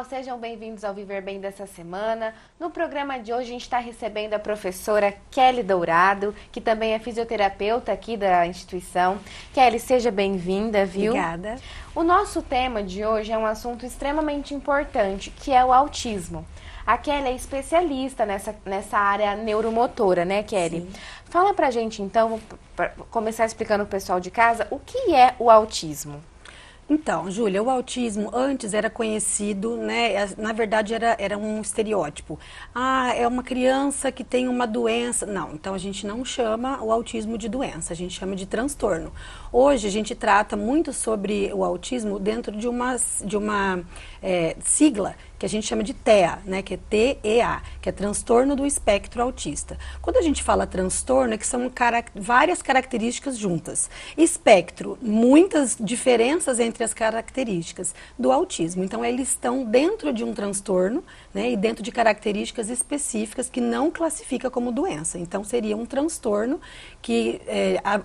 sejam bem-vindos ao Viver Bem dessa semana. No programa de hoje a gente está recebendo a professora Kelly Dourado, que também é fisioterapeuta aqui da instituição. Kelly, seja bem-vinda, viu? Obrigada. O nosso tema de hoje é um assunto extremamente importante, que é o autismo. A Kelly é especialista nessa área neuromotora, né, Kelly? Sim. Fala pra gente, então, para começar explicando pro pessoal de casa, o que é o autismo? Então, Júlia, o autismo antes era conhecido, né? Na verdade era um estereótipo. Ah, é uma criança que tem uma doença. Não, então a gente não chama o autismo de doença, a gente chama de transtorno. Hoje a gente trata muito sobre o autismo dentro de uma sigla que a gente chama de TEA, né, que é TEA, que é transtorno do espectro autista. Quando a gente fala transtorno, é que são várias características juntas. Espectro, muitas diferenças entre as características do autismo. Então, eles estão dentro de um transtorno, né, e dentro de características específicas que não classifica como doença. Então, seria um transtorno que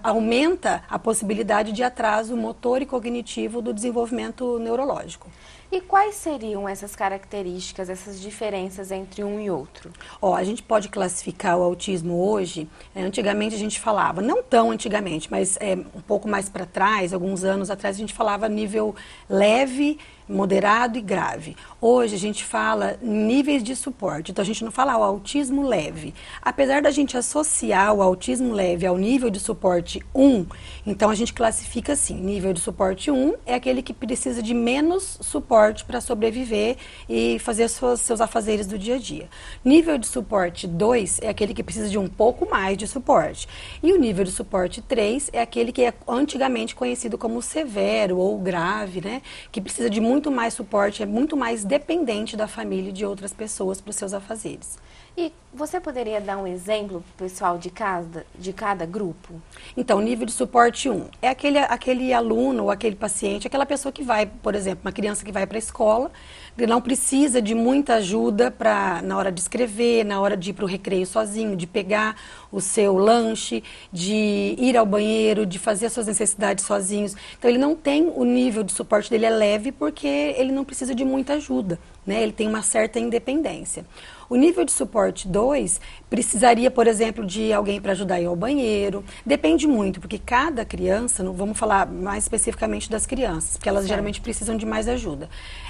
aumenta a possibilidade de atraso motor e cognitivo do desenvolvimento neurológico. E quais seriam essas características, essas diferenças entre um e outro? A gente pode classificar o autismo hoje, antigamente a gente falava, não tão antigamente, mas um pouco mais para trás, alguns anos atrás, a gente falava nível leve, moderado e grave. Hoje a gente fala níveis de suporte, então a gente não fala o autismo leve. Apesar da gente associar o autismo leve ao nível de suporte 1, então a gente classifica assim, nível de suporte 1 é aquele que precisa de menos suporte para sobreviver e fazer seus afazeres do dia a dia. Nível de suporte 2 é aquele que precisa de um pouco mais de suporte. E o nível de suporte 3 é aquele que é antigamente conhecido como severo ou grave, né? Que precisa de muito mais suporte, é muito mais dependente da família e de outras pessoas para os seus afazeres. E você poderia dar um exemplo, pessoal, de cada grupo? Então, nível de suporte 1 é aquele aluno ou aquele paciente, aquela pessoa que vai, por exemplo, uma criança que vai para a escola, que não precisa de muita ajuda na hora de escrever, na hora de ir para o recreio sozinho, de pegar o seu lanche, de ir ao banheiro, de fazer as suas necessidades sozinhos. Então, ele não tem o nível de suporte dele é leve porque ele não precisa de muita ajuda, né? Ele tem uma certa independência. O nível de suporte 2 precisaria, por exemplo, de alguém para ajudar a ir ao banheiro. Depende muito, porque cada criança, vamos falar mais especificamente das crianças, porque elas geralmente precisam de mais ajuda.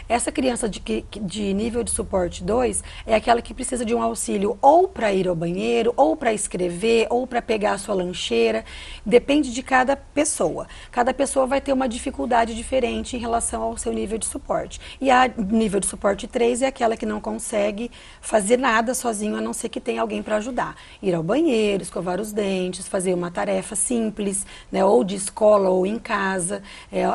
Essa criança de nível de suporte 2 é aquela que precisa de um auxílio ou para ir ao banheiro, ou para escrever, ou para pegar a sua lancheira. Depende de cada pessoa. Cada pessoa vai ter uma dificuldade diferente em relação ao seu nível de suporte. E a nível de suporte 3 é aquela que não consegue fazer nada sozinho, a não ser que tenha alguém para ajudar. Ir ao banheiro, escovar os dentes, fazer uma tarefa simples, né, ou de escola ou em casa.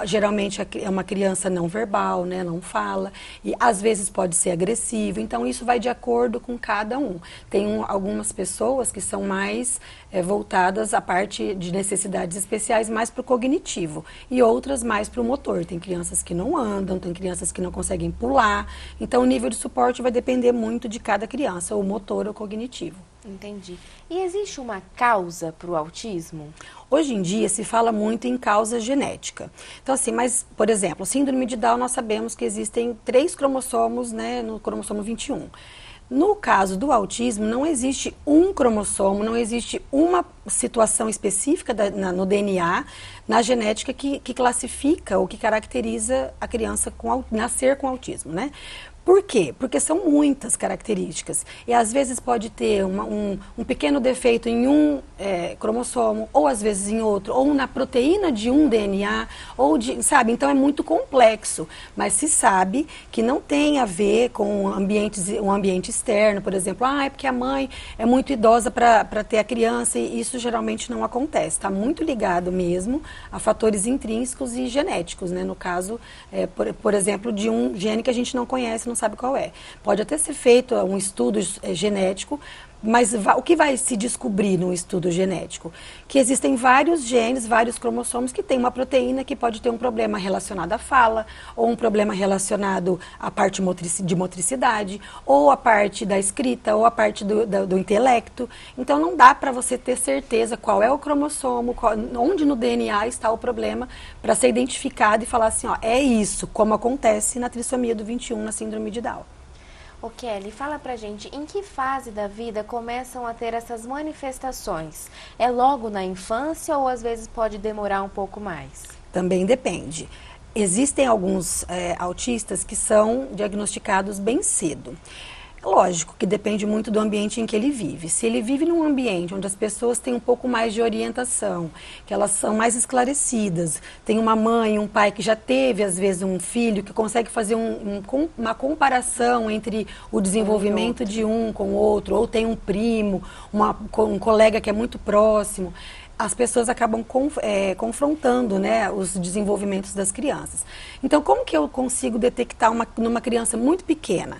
Geralmente é uma criança não verbal, né, não fala, e às vezes pode ser agressivo. Então, isso vai de acordo com cada um. Tem algumas pessoas que são mais voltadas à parte de necessidades especiais, mais para o cognitivo, e outras mais para o motor. Tem crianças que não andam, tem crianças que não conseguem pular. Então, o nível de suporte vai depender muito de cada criança, ou motor ou cognitivo. Entendi. E existe uma causa para o autismo? Hoje em dia se fala muito em causa genética. Então assim, mas, por exemplo, síndrome de Down, nós sabemos que existem 3 cromossomos, né, no cromossomo 21. No caso do autismo, não existe um cromossomo, não existe uma situação específica no DNA, na genética, que classifica ou que caracteriza a criança nascer com autismo, né? Por quê? Porque são muitas características. E às vezes pode ter um pequeno defeito em um cromossomo, ou às vezes em outro, ou na proteína de um DNA, sabe? Então é muito complexo. Mas se sabe que não tem a ver com um ambiente externo, por exemplo. É porque a mãe é muito idosa para ter a criança, e isso geralmente não acontece. Está muito ligado mesmo a fatores intrínsecos e genéticos, né? No caso, por exemplo, de um gene que a gente não conhece, não sabe qual é. Pode até ser feito um estudo genético, Mas o que vai se descobrir no estudo genético? Que existem vários genes, vários cromossomos que têm uma proteína que pode ter um problema relacionado à fala, ou um problema relacionado à parte de motricidade, ou a parte da escrita, ou a parte do intelecto. Então não dá para você ter certeza qual é o cromossomo, onde no DNA está o problema, para ser identificado e falar assim, ó, é isso, como acontece na trissomia do 21, na síndrome de Down. Ô Kelly, fala pra gente, em que fase da vida começam a ter essas manifestações? É logo na infância ou às vezes pode demorar um pouco mais? Também depende. Existem alguns autistas que são diagnosticados bem cedo. Lógico que depende muito do ambiente em que ele vive. Se ele vive num ambiente onde as pessoas têm um pouco mais de orientação, que elas são mais esclarecidas, tem uma mãe, um pai que já teve, às vezes, um filho, que consegue fazer uma comparação entre o desenvolvimento de um com o outro, ou tem um primo, um colega que é muito próximo, as pessoas acabam confrontando, né, os desenvolvimentos das crianças. Então, como que eu consigo detectar numa criança muito pequena?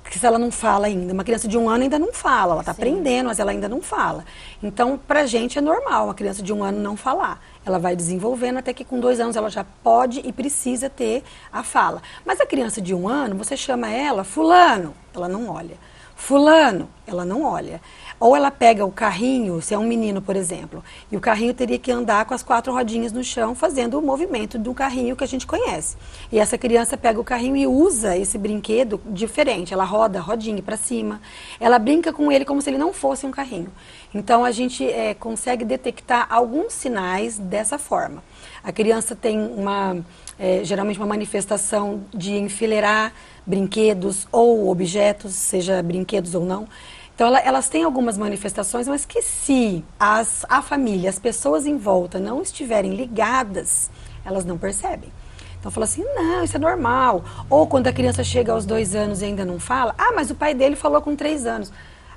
Que se ela não fala ainda, uma criança de 1 ano ainda não fala, ela está aprendendo, mas ela ainda não fala. Então, pra gente é normal uma criança de 1 ano não falar. Ela vai desenvolvendo até que com 2 anos ela já pode e precisa ter a fala. Mas a criança de 1 ano, você chama ela, fulano, ela não olha. Fulano, ela não olha. Ou ela pega o carrinho, se é um menino, por exemplo, e o carrinho teria que andar com as 4 rodinhas no chão, fazendo o movimento do carrinho que a gente conhece. E essa criança pega o carrinho e usa esse brinquedo diferente. Ela roda a rodinha para cima. Ela brinca com ele como se ele não fosse um carrinho. Então, a gente consegue detectar alguns sinais dessa forma. A criança tem geralmente uma manifestação de enfileirar brinquedos ou objetos, seja brinquedos ou não. Então, elas têm algumas manifestações, mas que se a família, as pessoas em volta não estiverem ligadas, elas não percebem. Então, fala assim, não, isso é normal. Ou quando a criança chega aos 2 anos e ainda não fala, mas o pai dele falou com 3 anos.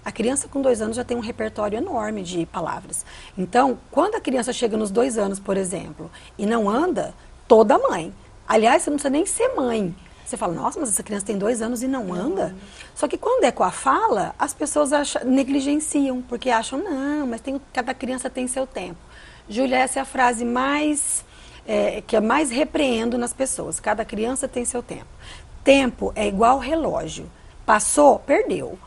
A criança com 2 anos já tem um repertório enorme de palavras. Então, quando a criança chega nos 2 anos, por exemplo, e não anda, toda mãe. Aliás, você não precisa nem ser mãe. Você fala, nossa, mas essa criança tem 2 anos e não anda? Só que quando é com a fala, as pessoas negligenciam, porque acham, não, mas cada criança tem seu tempo. Júlia, essa é a frase que eu mais repreendo nas pessoas. Cada criança tem seu tempo. Tempo é igual relógio. Passou, perdeu.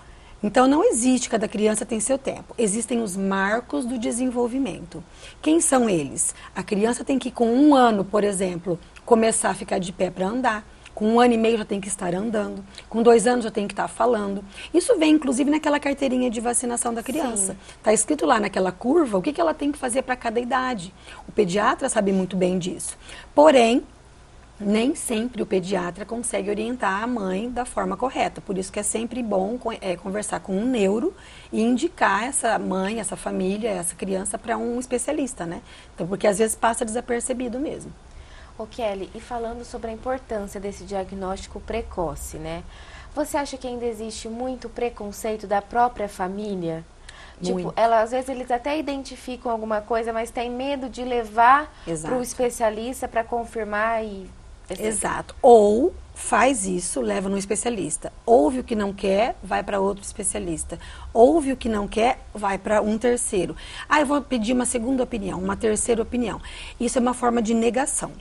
Então, não existe cada criança tem seu tempo. Existem os marcos do desenvolvimento. Quem são eles? A criança tem que, com 1 ano, por exemplo, começar a ficar de pé para andar. Com 1 ano e meio já tem que estar andando. Com 2 anos já tem que estar falando. Isso vem, inclusive, naquela carteirinha de vacinação da criança. Está escrito lá naquela curva o que ela tem que fazer para cada idade. O pediatra sabe muito bem disso. Porém, nem sempre o pediatra consegue orientar a mãe da forma correta. Por isso que é sempre bom conversar com um neuro e indicar essa mãe, essa família, essa criança para um especialista, né? Então, porque às vezes passa desapercebido mesmo. Ô Kelly, e falando sobre a importância desse diagnóstico precoce, né? Você acha que ainda existe muito preconceito da própria família? Tipo, às vezes eles até identificam alguma coisa, mas tem medo de levar para o especialista para confirmar e... Exato. Ou faz isso, leva no especialista. Ouve o que não quer, vai para outro especialista. Ouve o que não quer, vai para um terceiro. Eu vou pedir uma segunda opinião, uma terceira opinião. Isso é uma forma de negação.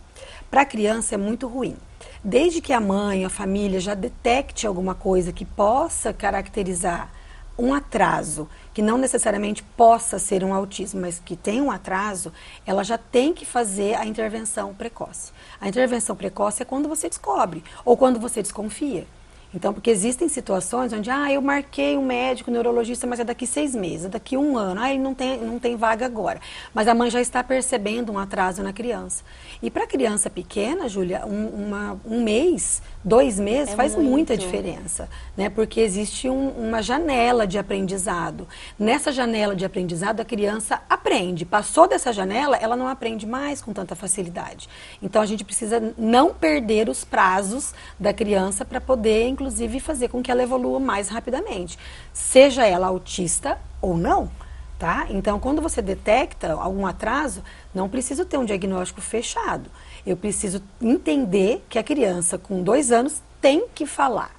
Para a criança é muito ruim. Desde que a mãe, a família já detecte alguma coisa que possa caracterizar um atraso, que não necessariamente possa ser um autismo, mas que tem um atraso, ela já tem que fazer a intervenção precoce. A intervenção precoce é quando você descobre, ou quando você desconfia. Então, porque existem situações onde, eu marquei um médico, neurologista, mas é daqui 6 meses, é daqui 1 ano, ele não tem vaga agora. Mas a mãe já está percebendo um atraso na criança. E para criança pequena, Júlia, um mês, 2 meses faz muita diferença, né? Porque existe uma janela de aprendizado. Nessa janela de aprendizado, a criança aprende. Passou dessa janela, ela não aprende mais com tanta facilidade. Então, a gente precisa não perder os prazos da criança para poder, inclusive, fazer com que ela evolua mais rapidamente. Seja ela autista ou não. Tá? Então, quando você detecta algum atraso, não preciso ter um diagnóstico fechado. Eu preciso entender que a criança com 2 anos tem que falar.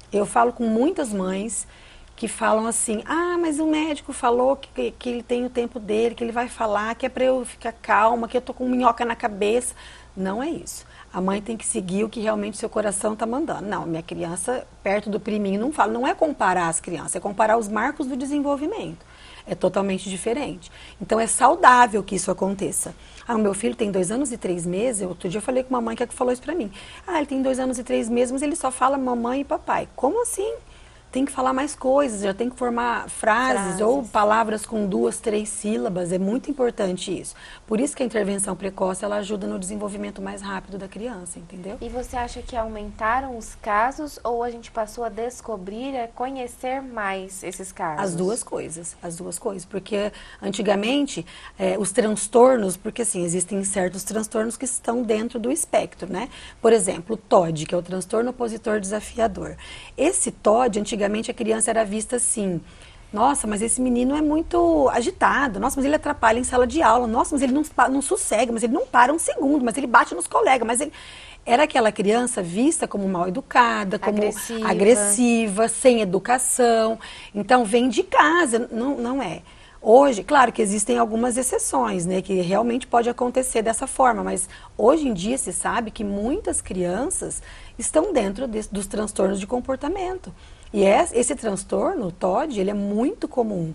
Eu falo com muitas mães que falam assim, ah, mas o médico falou que ele tem o tempo dele, que ele vai falar, que é para eu ficar calma, que eu tô com minhoca na cabeça. Não é isso. A mãe tem que seguir o que realmente seu coração está mandando. Não, minha criança, perto do priminho, não fala. Não é comparar as crianças, é comparar os marcos do desenvolvimento. É totalmente diferente. Então, é saudável que isso aconteça. Ah, o meu filho tem 2 anos e 3 meses. Outro dia eu falei com uma mãe que falou isso pra mim. Ah, ele tem 2 anos e 3 meses, mas ele só fala mamãe e papai. Como assim? Tem que falar mais coisas, já tem que formar frases ou palavras com 2, 3 sílabas. É muito importante isso. Por isso que a intervenção precoce, ela ajuda no desenvolvimento mais rápido da criança, entendeu? E você acha que aumentaram os casos ou a gente passou a descobrir, a conhecer mais esses casos? As duas coisas. Porque antigamente, os transtornos, porque assim, existem certos transtornos que estão dentro do espectro, né? Por exemplo, o TOD, que é o transtorno opositor desafiador. Esse TOD, antigamente a criança era vista assim, nossa, mas esse menino é muito agitado, nossa, mas ele atrapalha em sala de aula, nossa, mas ele não sossega, mas ele não para um segundo, mas ele bate nos colegas, mas ele... Era aquela criança vista como mal educada, como agressiva, sem educação. Então, vem de casa, não é. Hoje, claro que existem algumas exceções, né, que realmente pode acontecer dessa forma, mas hoje em dia se sabe que muitas crianças estão dentro dos transtornos de comportamento. E esse transtorno, o TOD, ele é muito comum.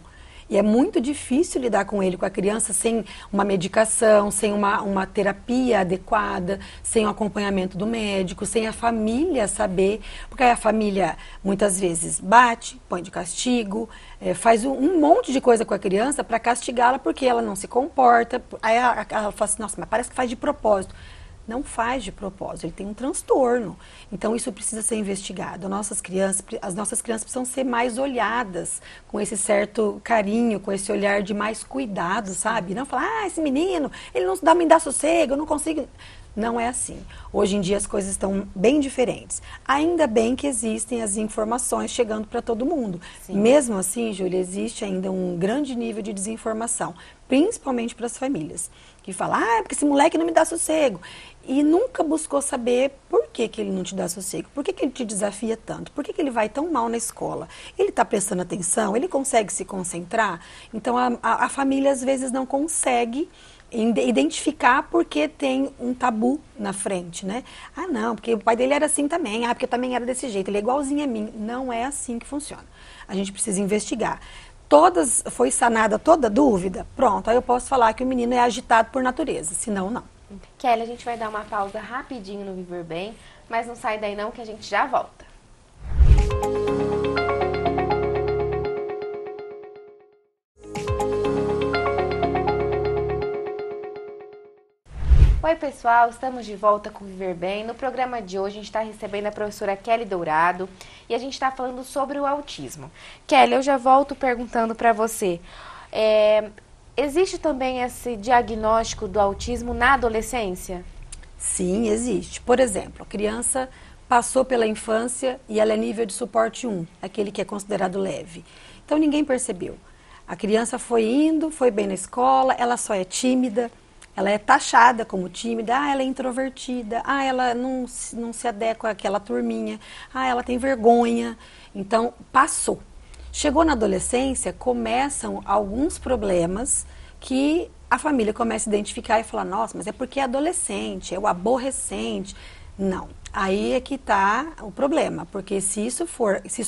E é muito difícil lidar com ele, com a criança, sem uma medicação, sem uma terapia adequada, sem o acompanhamento do médico, sem a família saber. Porque aí a família, muitas vezes, bate, põe de castigo, faz um monte de coisa com a criança para castigá-la porque ela não se comporta. Aí ela fala assim, nossa, mas parece que faz de propósito. Não faz de propósito, ele tem um transtorno. Então, isso precisa ser investigado. As nossas crianças precisam ser mais olhadas, com esse certo carinho, com esse olhar de mais cuidado, sabe? Não falar, ah, esse menino, ele não me dá sossego, eu não consigo... Não é assim. Hoje em dia as coisas estão bem diferentes. Ainda bem que existem as informações chegando para todo mundo. Sim. Mesmo assim, Júlia, existe ainda um grande nível de desinformação, principalmente para as famílias, que falam, ah, porque esse moleque não me dá sossego. E nunca buscou saber por que ele não te dá sossego, por que ele te desafia tanto, por que ele vai tão mal na escola. Ele está prestando atenção, ele consegue se concentrar. Então a família às vezes não consegue identificar porque tem um tabu na frente, né? Ah, não, porque o pai dele era assim também, ah, porque eu também era desse jeito, ele é igualzinho a mim. Não é assim que funciona. A gente precisa investigar. Foi sanada toda dúvida? Pronto, aí eu posso falar que o menino é agitado por natureza, senão não. Kelly, a gente vai dar uma pausa rapidinho no Viver Bem, mas não sai daí não que a gente já volta. Oi pessoal, estamos de volta com o Viver Bem. No programa de hoje a gente está recebendo a professora Kelly Dourado e a gente está falando sobre o autismo. Kelly, eu já volto perguntando para você, existe também esse diagnóstico do autismo na adolescência? Sim, existe. Por exemplo, a criança passou pela infância e ela é nível de suporte 1, aquele que é considerado leve. Então ninguém percebeu. A criança foi indo, foi bem na escola, ela só é tímida. Ela é taxada como tímida, ela é introvertida, ela não se adequa àquela turminha, ela tem vergonha. Então, passou. Chegou na adolescência, começam alguns problemas que a família começa a identificar e falar, nossa, mas é porque é adolescente, é o aborrecente. Não, aí é que está o problema, porque se isso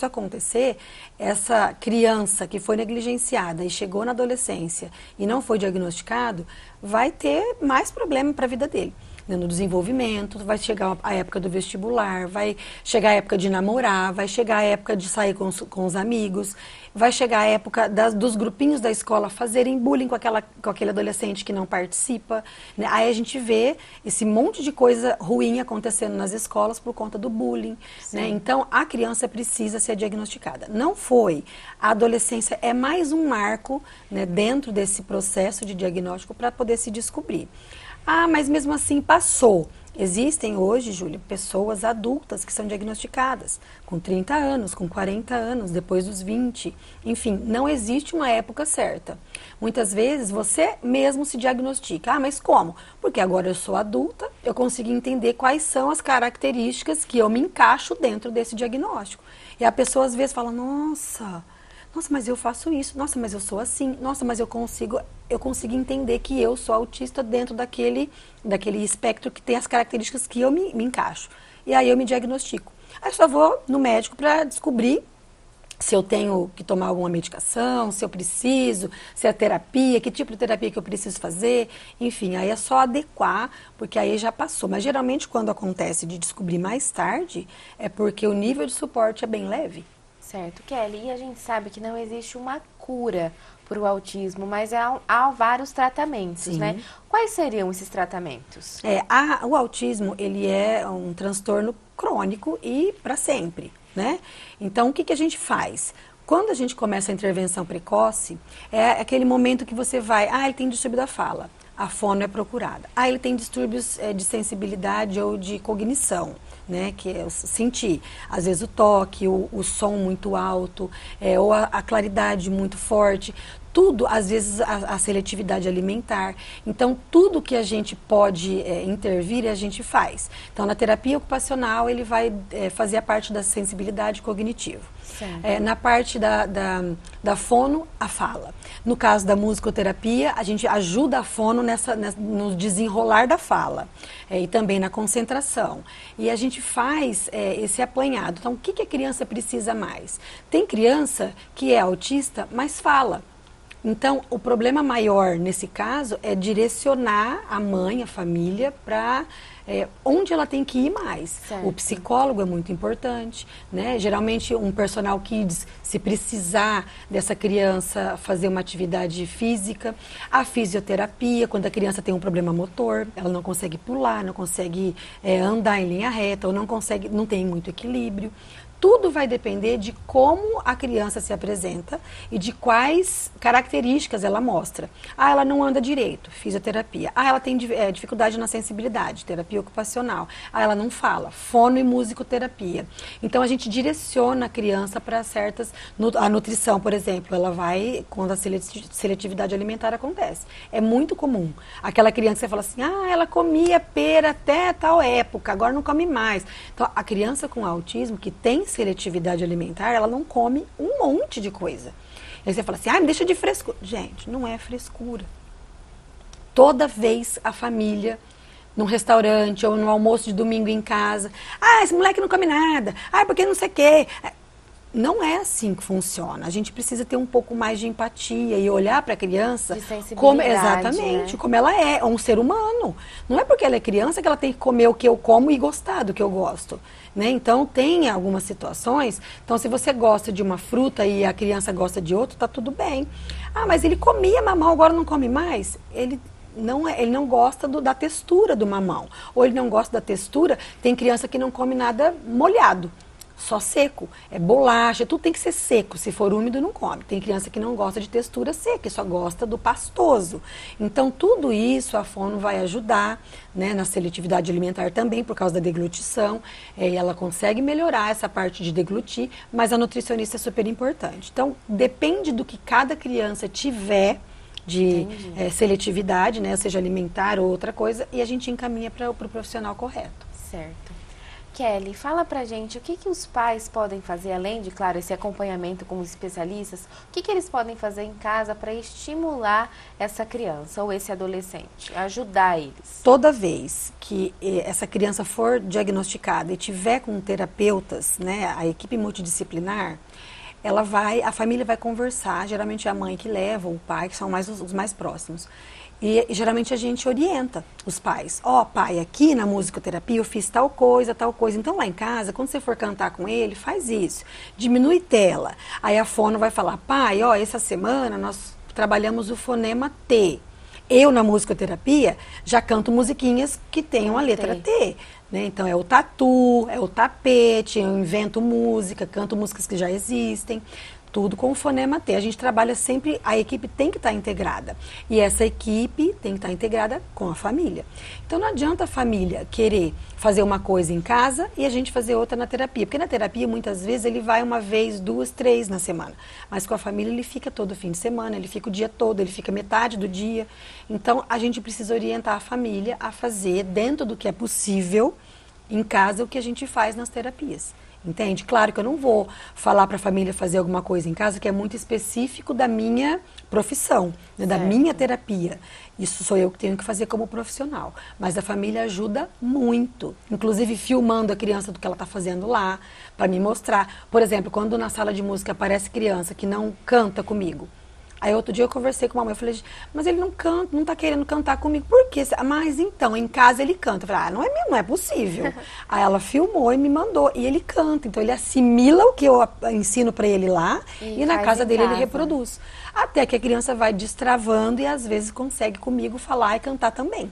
acontecer, essa criança que foi negligenciada e chegou na adolescência e não foi diagnosticado, vai ter mais problema para a vida dele. No desenvolvimento, vai chegar a época do vestibular, vai chegar a época de namorar, vai chegar a época de sair com os amigos, vai chegar a época dos grupinhos da escola fazerem bullying com aquele adolescente que não participa. Né? Aí a gente vê esse monte de coisa ruim acontecendo nas escolas por conta do bullying. Né? Então, a criança precisa ser diagnosticada. Não foi. A adolescência é mais um marco, né, dentro desse processo de diagnóstico para poder se descobrir. Ah, mas mesmo assim passou. Existem hoje, Júlia, pessoas adultas que são diagnosticadas com 30 anos, com 40 anos, depois dos 20. Enfim, não existe uma época certa. Muitas vezes você mesmo se diagnostica. Ah, mas como? Porque agora eu sou adulta, eu consigo entender quais são as características que eu me encaixo dentro desse diagnóstico. E a pessoa às vezes fala, nossa, Nossa, mas eu faço isso. Nossa, mas eu sou assim. Nossa, mas eu consigo entender que eu sou autista dentro daquele espectro que tem as características que eu me encaixo. E aí eu me diagnostico. Aí eu só vou no médico para descobrir se eu tenho que tomar alguma medicação, se eu preciso, se é terapia, que tipo de terapia que eu preciso fazer. Enfim, aí é só adequar, porque aí já passou. Mas geralmente quando acontece de descobrir mais tarde, é porque o nível de suporte é bem leve. Certo, Kelly. E a gente sabe que não existe uma cura para o autismo, mas há vários tratamentos, Sim. né? Quais seriam esses tratamentos? O autismo, ele é um transtorno crônico e para sempre, né? Então, o que a gente faz? Quando a gente começa a intervenção precoce, é aquele momento que você vai, ele tem distúrbio da fala, a fono é procurada. Ele tem distúrbios de sensibilidade ou de cognição, né, que é sentir, às vezes o toque, o som muito alto, ou a claridade muito forte. Tudo, às vezes, a seletividade alimentar. Então, tudo que a gente pode intervir, a gente faz. Então, na terapia ocupacional, ele vai fazer a parte da sensibilidade cognitiva. Na parte da fono, a fala. No caso da musicoterapia, a gente ajuda a fono no desenrolar da fala. E também na concentração. E a gente faz esse apanhado. Então, o que a criança precisa mais? Tem criança que é autista, mas fala. Então, o problema maior nesse caso é direcionar a mãe, a família, para onde ela tem que ir mais. Certo. O psicólogo é muito importante, né? Geralmente um personal kids, se precisar dessa criança fazer uma atividade física, a fisioterapia, quando a criança tem um problema motor, ela não consegue pular, não consegue andar em linha reta, ou não tem muito equilíbrio. Tudo vai depender de como a criança se apresenta e de quais características ela mostra. Ela não anda direito, fisioterapia. Ela tem dificuldade na sensibilidade, terapia ocupacional. Ela não fala, fono e musicoterapia. Então, a gente direciona a criança para certas... A nutrição, por exemplo, ela vai quando a seletividade alimentar acontece. É muito comum. Aquela criança que você fala assim, ela comia pera até tal época, agora não come mais. Então, a criança com autismo que tem seletividade alimentar, ela não come um monte de coisa. Aí você fala assim, me deixa de frescura. Gente, não é frescura. Toda vez a família, num restaurante ou no almoço de domingo em casa, esse moleque não come nada, porque não sei o quê. Não é assim que funciona. A gente precisa ter um pouco mais de empatia e olhar para a criança como exatamente, né? Como ela é um ser humano. Não é porque ela é criança que ela tem que comer o que eu como e gostar do que eu gosto, né? Então, tem algumas situações. Então, se você gosta de uma fruta e a criança gosta de outra, tá tudo bem. Mas ele comia mamão, agora não come mais. Ele não gosta da textura do mamão. Ou ele não gosta da textura. Tem criança que não come nada molhado. Só seco, bolacha, tudo tem que ser seco, se for úmido não come. Tem criança que não gosta de textura seca, só gosta do pastoso. Então tudo isso a fono vai ajudar, né, na seletividade alimentar também, por causa da deglutição, e ela consegue melhorar essa parte de deglutir, mas a nutricionista é super importante. Então depende do que cada criança tiver de seletividade, né, seja alimentar ou outra coisa, e a gente encaminha para o profissional correto. Certo. Kelly, fala pra gente o que os pais podem fazer, além de, claro, esse acompanhamento com os especialistas, o que eles podem fazer em casa para estimular essa criança ou esse adolescente, ajudar eles? Toda vez que essa criança for diagnosticada e tiver com terapeutas, né, a equipe multidisciplinar, a família vai conversar, geralmente é a mãe que leva, o pai, que são os mais próximos. E geralmente a gente orienta os pais. Pai, aqui na musicoterapia eu fiz tal coisa. Então lá em casa, quando você for cantar com ele, faz isso. Diminui tela. Aí a fono vai falar, pai, essa semana nós trabalhamos o fonema T. Eu, na musicoterapia, já canto musiquinhas que tenham a letra T. Né? Então é o tatu, é o tapete, eu invento música, canto músicas que já existem. Tudo com o fonema T. A gente trabalha sempre, a equipe tem que estar integrada. E essa equipe tem que estar integrada com a família. Então não adianta a família querer fazer uma coisa em casa e a gente fazer outra na terapia. Porque na terapia, muitas vezes, ele vai uma vez, 2, 3 na semana. Mas com a família ele fica todo fim de semana, ele fica o dia todo, ele fica metade do dia. Então a gente precisa orientar a família a fazer, dentro do que é possível, em casa, o que a gente faz nas terapias. Entende? Claro que eu não vou falar para a família fazer alguma coisa em casa que é muito específico da minha profissão, né, da minha terapia. Isso sou eu que tenho que fazer como profissional. Mas a família ajuda muito, inclusive filmando a criança do que ela está fazendo lá, para me mostrar. Por exemplo, quando na sala de música aparece criança que não canta comigo. Aí outro dia eu conversei com uma mãe, eu falei, mas ele não canta, não tá querendo cantar comigo. Por quê? Mas então, em casa ele canta. Eu falei, não é possível. Aí ela filmou e me mandou, e ele canta. Então ele assimila o que eu ensino para ele lá, e na casa dele ele reproduz. Até que a criança vai destravando e às vezes consegue comigo falar e cantar também.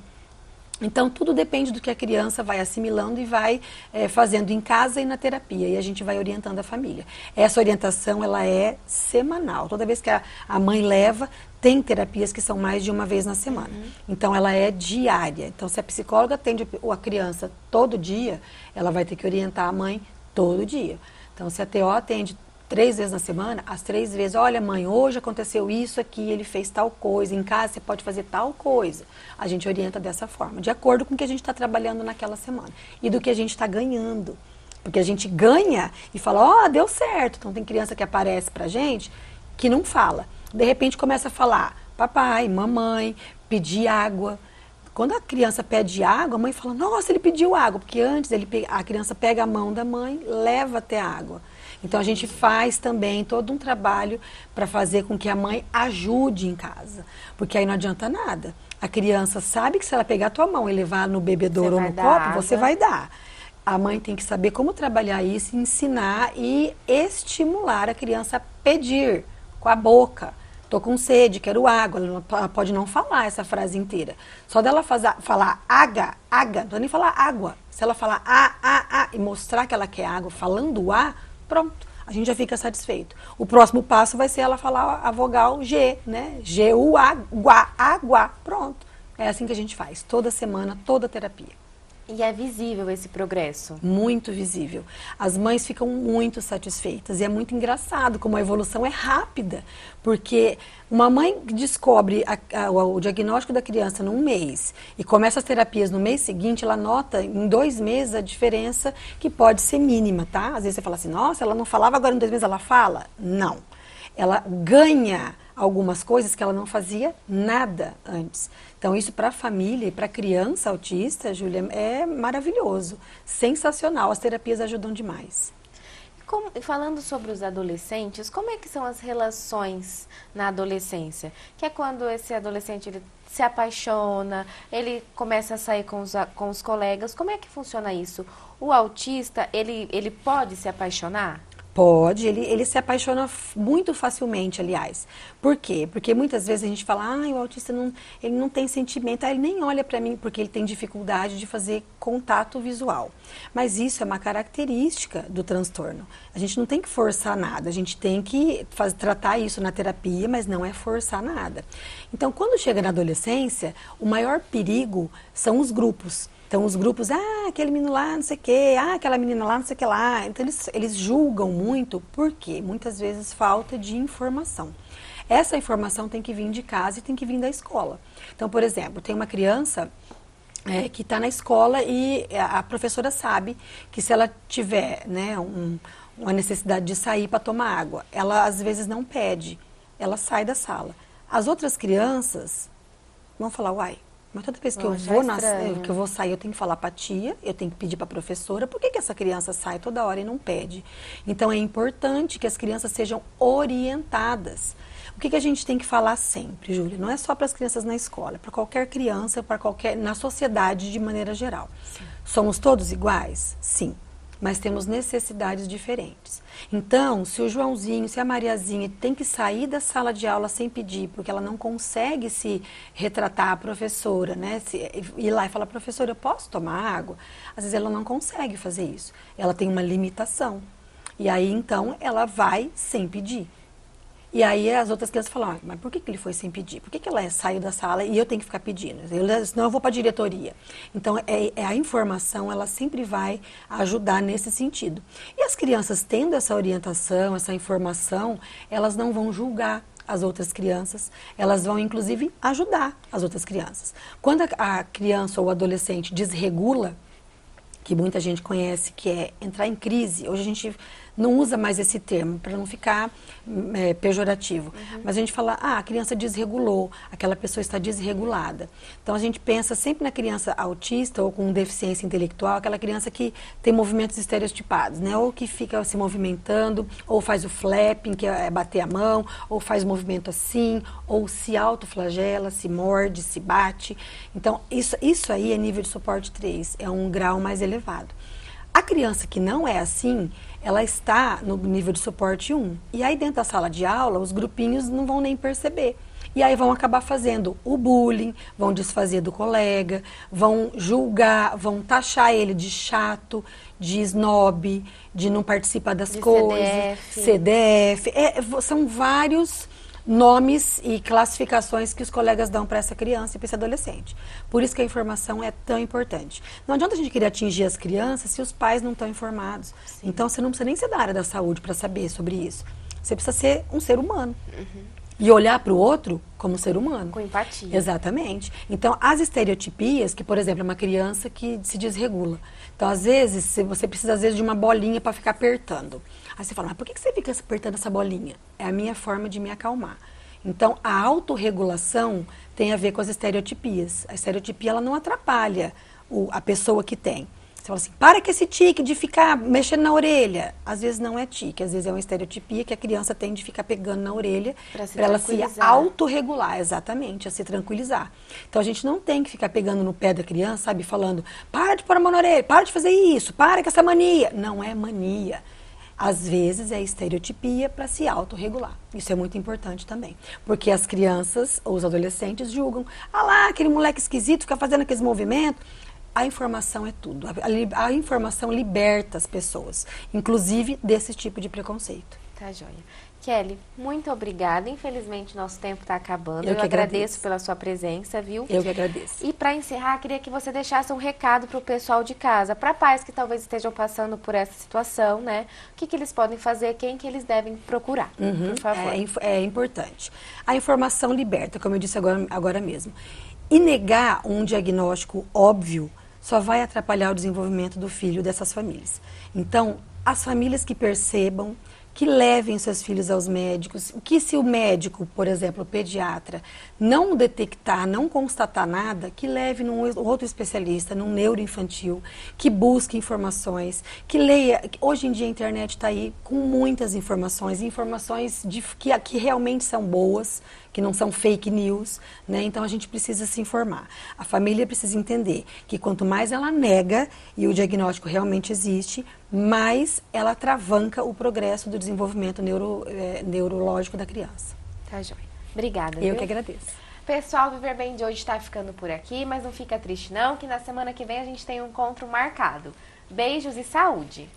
Então, tudo depende do que a criança vai assimilando e vai fazendo em casa e na terapia. E a gente vai orientando a família. Essa orientação, ela é semanal. Toda vez que a mãe leva, tem terapias que são mais de uma vez na semana. Então, ela é diária. Então, se a psicóloga atende a criança todo dia, ela vai ter que orientar a mãe todo dia. Então, se a TO atende 3 vezes na semana, as 3 vezes, olha mãe, hoje aconteceu isso aqui, ele fez tal coisa, em casa você pode fazer tal coisa. A gente orienta dessa forma, de acordo com o que a gente está trabalhando naquela semana e do que a gente está ganhando. Porque a gente ganha e fala, deu certo. Então tem criança que aparece pra gente que não fala. De repente começa a falar, papai, mamãe, pedir água. Quando a criança pede água, a mãe fala, nossa, ele pediu água. Porque antes a criança pega a mão da mãe, leva até a água. Então, a gente faz também todo um trabalho para fazer com que a mãe ajude em casa. Porque aí não adianta nada. A criança sabe que se ela pegar a tua mão e levar no bebedouro ou no copo, você vai dar. A mãe tem que saber como trabalhar isso, ensinar e estimular a criança a pedir com a boca. Tô com sede, quero água. Ela pode não falar essa frase inteira. Só dela falar aga, não precisa nem falar água. Se ela falar e mostrar que ela quer água falando pronto, a gente já fica satisfeito. O próximo passo vai ser ela falar a vogal G, né? G-U-A, água, pronto. É assim que a gente faz, toda semana, toda terapia. E é visível esse progresso? Muito visível. As mães ficam muito satisfeitas e é muito engraçado como a evolução é rápida, porque uma mãe que descobre o diagnóstico da criança num mês e começa as terapias no mês seguinte, ela nota em 2 meses a diferença que pode ser mínima, tá? Às vezes você fala assim, nossa, ela não falava, agora em 2 meses ela fala? Não. Ela ganha algumas coisas que ela não fazia nada antes. Então, isso para a família e para a criança autista, Júlia, é maravilhoso, sensacional. As terapias ajudam demais. Falando sobre os adolescentes, como é que são as relações na adolescência? Que é quando esse adolescente ele se apaixona, ele começa a sair com os colegas. Como é que funciona isso? O autista, ele pode se apaixonar? Pode, ele se apaixona muito facilmente, aliás. Por quê? Porque muitas vezes a gente fala, o autista ele não tem sentimento, ele nem olha para mim porque ele tem dificuldade de fazer contato visual. Mas isso é uma característica do transtorno. A gente não tem que forçar nada, a gente tem que tratar isso na terapia, mas não é forçar nada. Então, quando chega na adolescência, o maior perigo são os grupos. Então, os grupos, aquele menino lá, não sei o quê, aquela menina lá, não sei o que lá. Então, eles julgam muito, porque muitas vezes falta de informação. Essa informação tem que vir de casa e tem que vir da escola. Então, por exemplo, tem uma criança que está na escola e a professora sabe que se ela tiver uma necessidade de sair para tomar água, ela às vezes não pede, ela sai da sala. As outras crianças vão falar, mas toda vez que eu vou sair, eu tenho que falar para a tia, eu tenho que pedir para a professora, por que essa criança sai toda hora e não pede? Então, é importante que as crianças sejam orientadas. O que a gente tem que falar sempre, Júlia? Não é só para as crianças na escola, é para qualquer criança, na sociedade de maneira geral. Sim. Somos todos iguais? Sim. Mas temos necessidades diferentes. Então, se o Joãozinho, se a Mariazinha tem que sair da sala de aula sem pedir, porque ela não consegue se retratar à professora, né? Ir lá e falar, professora, eu posso tomar água? Às vezes ela não consegue fazer isso. Ela tem uma limitação. E aí, então, ela vai sem pedir. E aí as outras crianças falam, mas por que ele foi sem pedir? Por que ela saiu da sala e eu tenho que ficar pedindo? Senão eu vou para a diretoria. Então, a informação, ela sempre vai ajudar nesse sentido. E as crianças tendo essa orientação, essa informação, elas não vão julgar as outras crianças, elas vão, inclusive, ajudar as outras crianças. Quando a criança ou o adolescente desregula, que muita gente conhece, que é entrar em crise. Hoje a gente não usa mais esse termo, para não ficar pejorativo. Mas a gente fala, a criança desregulou, aquela pessoa está desregulada. Então a gente pensa sempre na criança autista ou com deficiência intelectual, aquela criança que tem movimentos estereotipados, né? Ou que fica se movimentando, ou faz o flapping, que é bater a mão, ou faz movimento assim, ou se autoflagela, se morde, se bate. Então isso aí é nível de suporte 3, é um grau mais elevado. A criança que não é assim, ela está no nível de suporte 1. E aí dentro da sala de aula, os grupinhos não vão nem perceber. E aí vão acabar fazendo o bullying, vão desfazer do colega, vão julgar, vão taxar ele de chato, de snob, de não participar das coisas, CDF. São vários nomes e classificações que os colegas dão para essa criança e para esse adolescente. Por isso que a informação é tão importante. Não adianta a gente querer atingir as crianças se os pais não estão informados. Sim. Então, você não precisa nem ser da área da saúde para saber sobre isso. Você precisa ser um ser humano. E olhar para o outro como ser humano. Com empatia. Exatamente. Então, as estereotipias, que, por exemplo, é uma criança que se desregula. Então, às vezes, você precisa, às vezes, de uma bolinha para ficar apertando. Aí você fala, mas por que você fica apertando essa bolinha? É a minha forma de me acalmar. Então, a autorregulação tem a ver com as estereotipias. A estereotipia, ela não atrapalha a pessoa que tem. Você fala assim, para com esse tique de ficar mexendo na orelha. Às vezes não é tique, às vezes é uma estereotipia que a criança tem de ficar pegando na orelha para ela se autorregular, exatamente, a se tranquilizar. Então a gente não tem que ficar pegando no pé da criança, sabe, falando, para de pôr a mão na orelha, para de fazer isso, para com essa mania. Não é mania. Às vezes é estereotipia para se autorregular. Isso é muito importante também. Porque as crianças ou os adolescentes julgam, lá, aquele moleque esquisito fica fazendo aqueles movimentos. A informação é tudo. A informação liberta as pessoas, inclusive desse tipo de preconceito. Tá joia. Kelly, muito obrigada. Infelizmente, nosso tempo está acabando. Eu agradeço pela sua presença, viu? Eu que agradeço. E para encerrar, queria que você deixasse um recado para o pessoal de casa, para pais que talvez estejam passando por essa situação, né? O que eles podem fazer, quem que eles devem procurar, por favor. É importante. A informação liberta, como eu disse agora mesmo. E negar um diagnóstico óbvio só vai atrapalhar o desenvolvimento do filho dessas famílias. Então, as famílias que percebam, que levem seus filhos aos médicos, que se o médico, por exemplo, o pediatra, não detectar, não constatar nada, que leve num outro especialista, num neuroinfantil, que busque informações, que leia. Hoje em dia a internet está aí com muitas informações que realmente são boas, que não são fake news, né? Então a gente precisa se informar. A família precisa entender que quanto mais ela nega, e o diagnóstico realmente existe, mais ela atravanca o progresso do desenvolvimento neurológico da criança. Tá joia. Obrigada. Eu que agradeço. Pessoal, o Viver Bem de hoje está ficando por aqui, mas não fica triste não, que na semana que vem a gente tem um encontro marcado. Beijos e saúde!